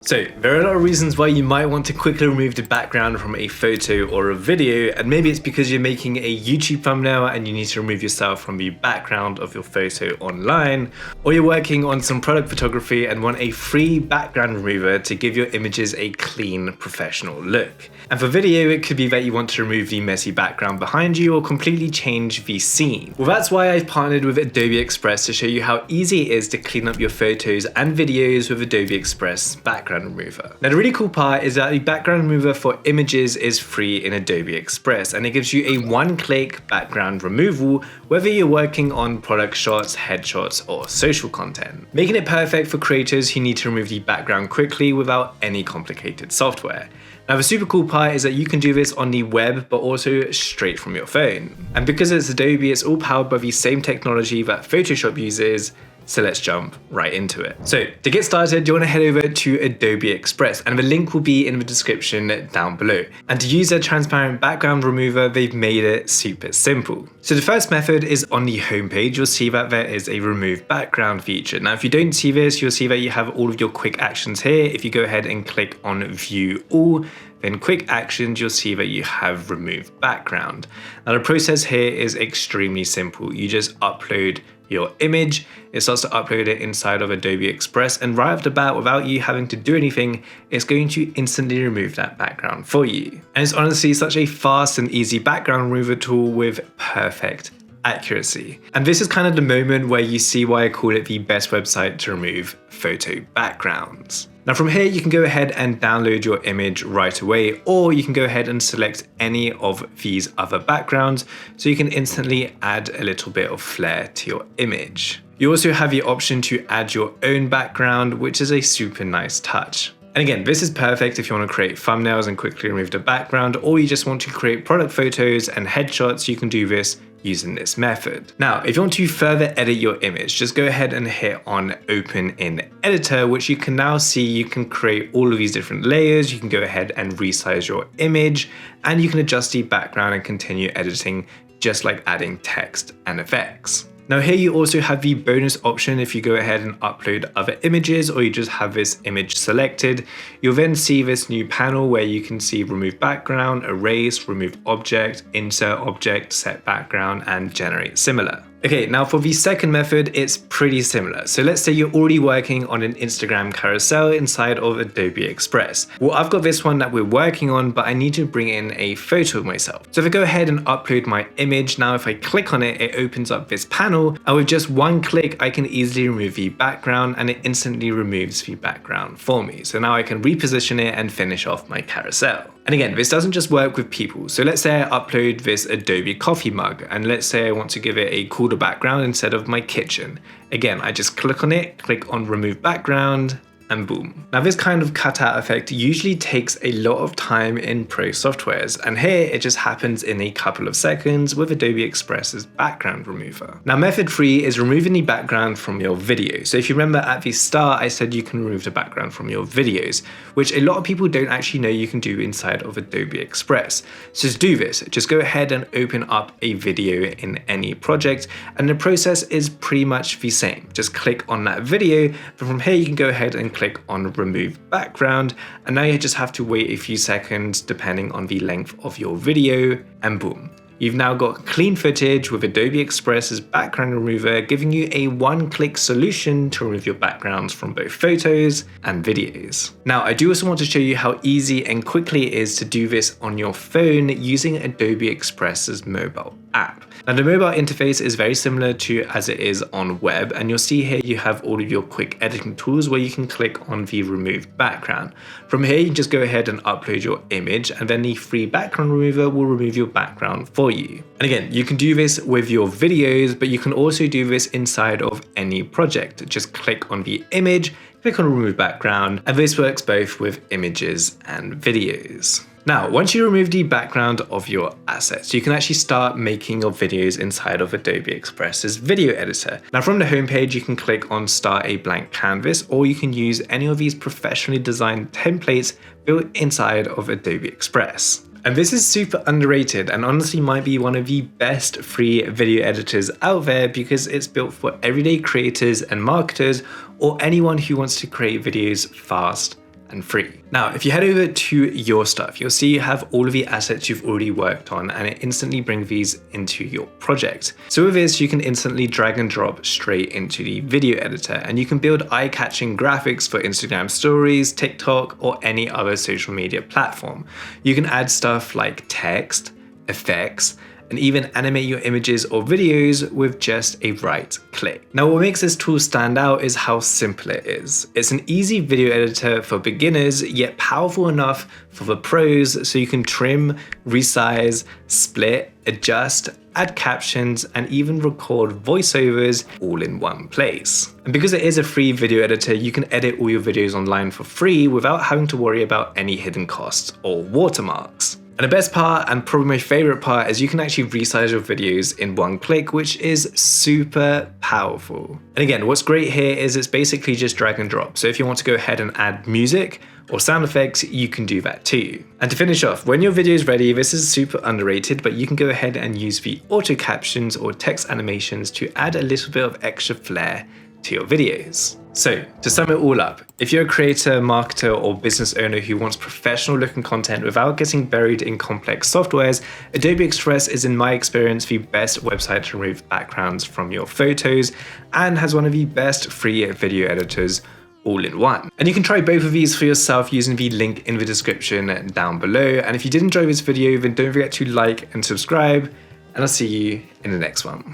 So there are a lot of reasons why you might want to quickly remove the background from a photo or a video, and maybe it's because you're making a YouTube thumbnail and you need to remove yourself from the background of your photo online, or you're working on some product photography and want a free background remover to give your images a clean, professional look. And for video, it could be that you want to remove the messy background behind you or completely change the scene. Well, that's why I've partnered with Adobe Express to show you how easy it is to clean up your photos and videos with Adobe Express background remover. Now, the really cool part is that the background remover for images is free in Adobe Express, and it gives you a one-click background removal whether you're working on product shots, headshots, or social content, making it perfect for creators who need to remove the background quickly without any complicated software. Now, the super cool part is that you can do this on the web, but also straight from your phone. And because it's Adobe, it's all powered by the same technology that Photoshop uses. So let's jump right into it. So to get started, you want to head over to Adobe Express, and the link will be in the description down below. And to use their transparent background remover, they've made it super simple. So the first method is on the homepage. You'll see that there is a remove background feature. Now, if you don't see this, you'll see that you have all of your quick actions here. If you go ahead and click on view all, then quick actions, you'll see that you have remove background. Now, the process here is extremely simple. You just upload your image, it starts to upload it inside of Adobe Express, and right off the bat, without you having to do anything, it's going to instantly remove that background for you. And it's honestly such a fast and easy background remover tool with perfect accuracy. And this is kind of the moment where you see why I call it the best website to remove photo backgrounds. Now, from here, you can go ahead and download your image right away, or you can go ahead and select any of these other backgrounds so you can instantly add a little bit of flair to your image. You also have the option to add your own background, which is a super nice touch. And again, this is perfect if you want to create thumbnails and quickly remove the background, or you just want to create product photos and headshots. You can do this using this method. Now, if you want to further edit your image, just go ahead and hit on open in editor, which you can now see you can create all of these different layers. You can go ahead and resize your image, and you can adjust the background and continue editing, just like adding text and effects. Now, here you also have the bonus option. If you go ahead and upload other images, or you just have this image selected, you'll then see this new panel where you can see remove background, erase, remove object, insert object, set background, and generate similar. Okay, now for the second method, it's pretty similar. So let's say you're already working on an Instagram carousel inside of Adobe Express. Well, I've got this one that we're working on, but I need to bring in a photo of myself. So if I go ahead and upload my image, now if I click on it, it opens up this panel, and with just one click, I can easily remove the background, and it instantly removes the background for me. So now I can reposition it and finish off my carousel. And again, this doesn't just work with people. So let's say I upload this Adobe coffee mug, and let's say I want to give it a cooler background instead of my kitchen. Again, I just click on it, click on remove background, and boom. Now, this kind of cutout effect usually takes a lot of time in pro softwares, and here it just happens in a couple of seconds with Adobe Express's background remover. Now, method 3 is removing the background from your video. So if you remember at the start, I said you can remove the background from your videos, which a lot of people don't actually know you can do inside of Adobe Express. So to do this, just go ahead and open up a video in any project, and the process is pretty much the same. Just click on that video, but from here you can go ahead and click on remove background, and now you just have to wait a few seconds depending on the length of your video, and boom. You've now got clean footage with Adobe Express's background remover, giving you a one-click solution to remove your backgrounds from both photos and videos. Now, I do also want to show you how easy and quickly it is to do this on your phone using Adobe Express's mobile app. Now, the mobile interface is very similar to as it is on web, and you'll see here you have all of your quick editing tools where you can click on the remove background. From here, you can just go ahead and upload your image, and then the free background remover will remove your background for you. And again, you can do this with your videos, but you can also do this inside of any project. Just click on the image, click on remove background, and this works both with images and videos. Now, once you remove the background of your assets, you can actually start making your videos inside of Adobe Express's video editor. Now, from the homepage, you can click on start a blank canvas, or you can use any of these professionally designed templates built inside of Adobe Express. And this is super underrated and honestly might be one of the best free video editors out there because it's built for everyday creators and marketers, or anyone who wants to create videos fast and free. Now, if you head over to your stuff, you'll see you have all of the assets you've already worked on, and it instantly brings these into your project. So with this, you can instantly drag and drop straight into the video editor, and you can build eye-catching graphics for Instagram stories, TikTok, or any other social media platform. You can add stuff like text, effects, and even animate your images or videos with just a right click. Now, what makes this tool stand out is how simple it is. It's an easy video editor for beginners, yet powerful enough for the pros, so you can trim, resize, split, adjust, add captions, and even record voiceovers all in one place. And because it is a free video editor, you can edit all your videos online for free without having to worry about any hidden costs or watermarks. And the best part, and probably my favorite part, is you can actually resize your videos in one click, which is super powerful. And again, what's great here is it's basically just drag and drop. So if you want to go ahead and add music or sound effects, you can do that too. And to finish off, when your video is ready, this is super underrated, but you can go ahead and use the auto captions or text animations to add a little bit of extra flair to your videos. So to sum it all up, if you're a creator, marketer, or business owner who wants professional looking content without getting buried in complex softwares, Adobe Express is, in my experience, the best website to remove backgrounds from your photos and has one of the best free video editors all in one. And you can try both of these for yourself using the link in the description down below. And if you did enjoy this video, then don't forget to like and subscribe, and I'll see you in the next one.